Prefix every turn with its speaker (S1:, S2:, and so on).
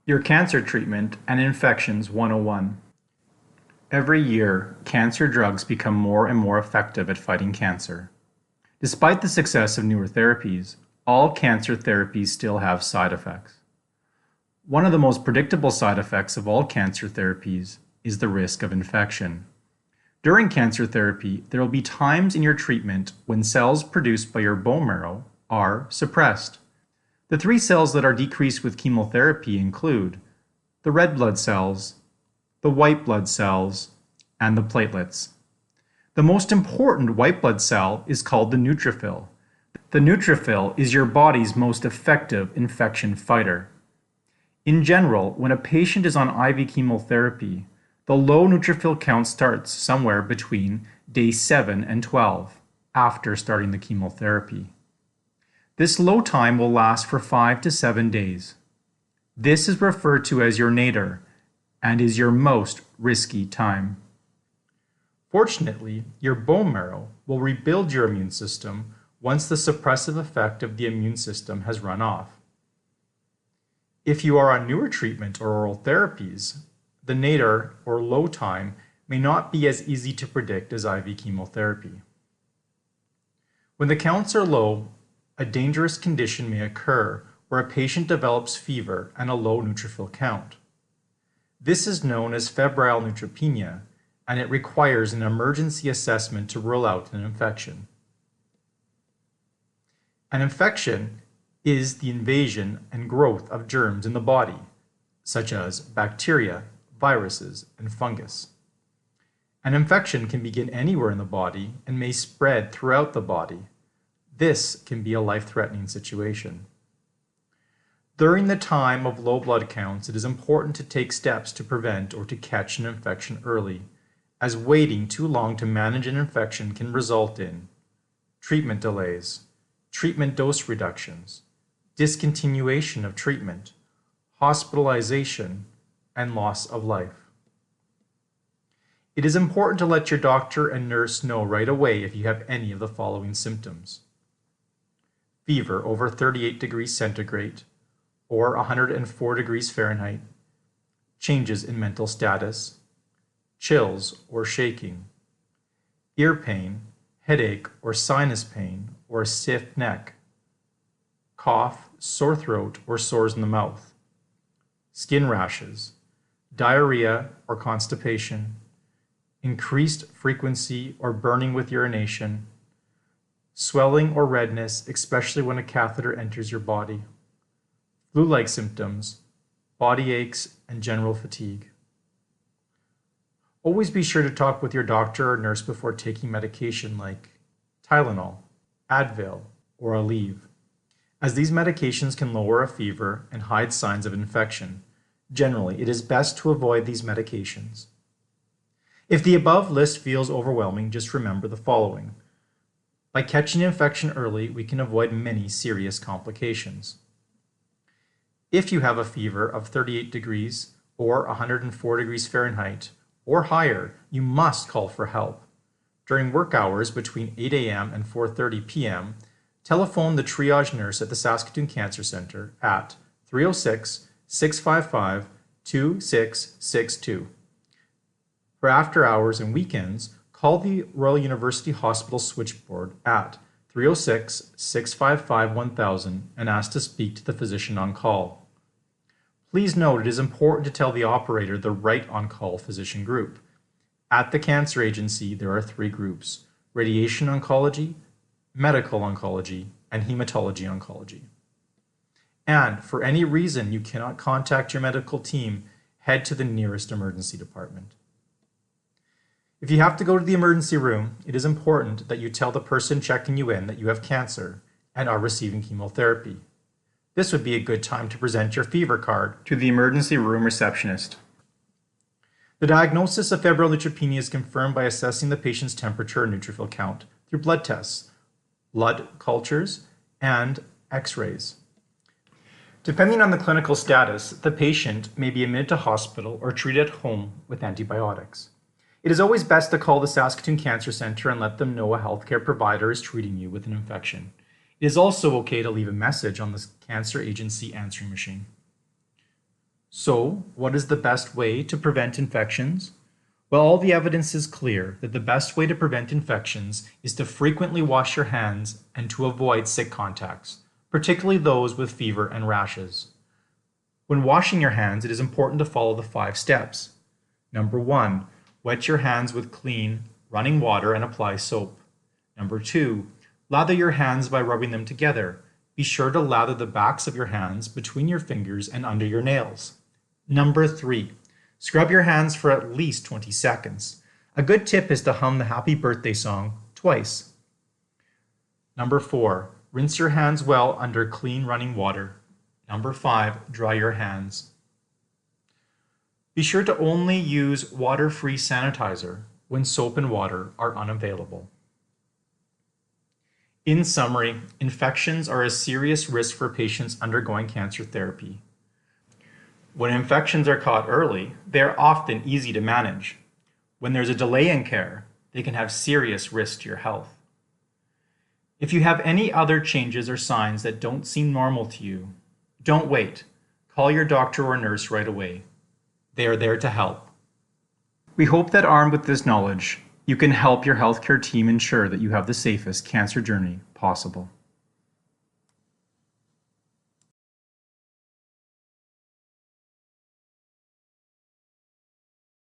S1: Your Cancer Treatment and Infections 101. Every year, cancer drugs become more and more effective at fighting cancer. Despite the success of newer therapies, all cancer therapies still have side effects. One of the most predictable side effects of all cancer therapies is the risk of infection. During cancer therapy, there will be times in your treatment when cells produced by your bone marrow are suppressed. The three cells that are decreased with chemotherapy include the red blood cells, the white blood cells, and the platelets. The most important white blood cell is called the neutrophil. The neutrophil is your body's most effective infection fighter. In general, when a patient is on IV chemotherapy, the low neutrophil count starts somewhere between day 7 and 12 after starting the chemotherapy. This low time will last for 5 to 7 days. This is referred to as your nadir and is your most risky time. Fortunately, your bone marrow will rebuild your immune system once the suppressive effect of the immune system has run off. If you are on newer treatment or oral therapies, the nadir or low time may not be as easy to predict as IV chemotherapy. When the counts are low, a dangerous condition may occur where a patient develops fever and a low neutrophil count. This is known as febrile neutropenia, and it requires an emergency assessment to rule out an infection. An infection is the invasion and growth of germs in the body, such as bacteria, viruses, and fungus. An infection can begin anywhere in the body and may spread throughout the body. This can be a life-threatening situation. During the time of low blood counts, it is important to take steps to prevent or to catch an infection early, as waiting too long to manage an infection can result in treatment delays, treatment dose reductions, discontinuation of treatment, hospitalization, and loss of life. It is important to let your doctor and nurse know right away if you have any of the following symptoms: fever over 38 degrees centigrade or 104 degrees Fahrenheit, changes in mental status, chills or shaking, ear pain, headache or sinus pain or a stiff neck, cough, sore throat or sores in the mouth, skin rashes, diarrhea or constipation, increased frequency or burning with urination, swelling or redness, especially when a catheter enters your body, flu-like symptoms, body aches, and general fatigue. Always be sure to talk with your doctor or nurse before taking medication like Tylenol, Advil, or Aleve, as these medications can lower a fever and hide signs of infection. Generally, it is best to avoid these medications. If the above list feels overwhelming, just remember the following. By catching infection early, we can avoid many serious complications. If you have a fever of 38 degrees or 104 degrees Fahrenheit or higher, you must call for help. During work hours between 8 a.m. and 4:30 p.m., telephone the triage nurse at the Saskatoon Cancer Centre at 306-655-2662. For after hours and weekends, call the Royal University Hospital switchboard at 306-655-1000 and ask to speak to the physician on call. Please note it is important to tell the operator the right on-call physician group. At the Cancer Agency, there are 3 groups: radiation oncology, medical oncology, and hematology oncology. And for any reason you cannot contact your medical team, head to the nearest emergency department. If you have to go to the emergency room, it is important that you tell the person checking you in that you have cancer and are receiving chemotherapy. This would be a good time to present your fever card to the emergency room receptionist. The diagnosis of febrile neutropenia is confirmed by assessing the patient's temperature and neutrophil count through blood tests, blood cultures, and X-rays. Depending on the clinical status, the patient may be admitted to hospital or treated at home with antibiotics. It is always best to call the Saskatoon Cancer Centre and let them know a healthcare provider is treating you with an infection. It is also okay to leave a message on the Cancer Agency answering machine. So, what is the best way to prevent infections? Well, all the evidence is clear that the best way to prevent infections is to frequently wash your hands and to avoid sick contacts, particularly those with fever and rashes. When washing your hands, it is important to follow the 5 steps. Number 1, wet your hands with clean, running water and apply soap. Number 2, lather your hands by rubbing them together. Be sure to lather the backs of your hands between your fingers and under your nails. Number 3, scrub your hands for at least 20 seconds. A good tip is to hum the happy birthday song twice. Number 4, rinse your hands well under clean running water. Number 5, dry your hands. Be sure to only use water-free sanitizer when soap and water are unavailable. In summary, infections are a serious risk for patients undergoing cancer therapy. When infections are caught early, they are often easy to manage. When there's a delay in care, they can have serious risk to your health. If you have any other changes or signs that don't seem normal to you, don't wait. Call your doctor or nurse right away. They are there to help. We hope that armed with this knowledge, you can help your healthcare team ensure that you have the safest cancer journey possible.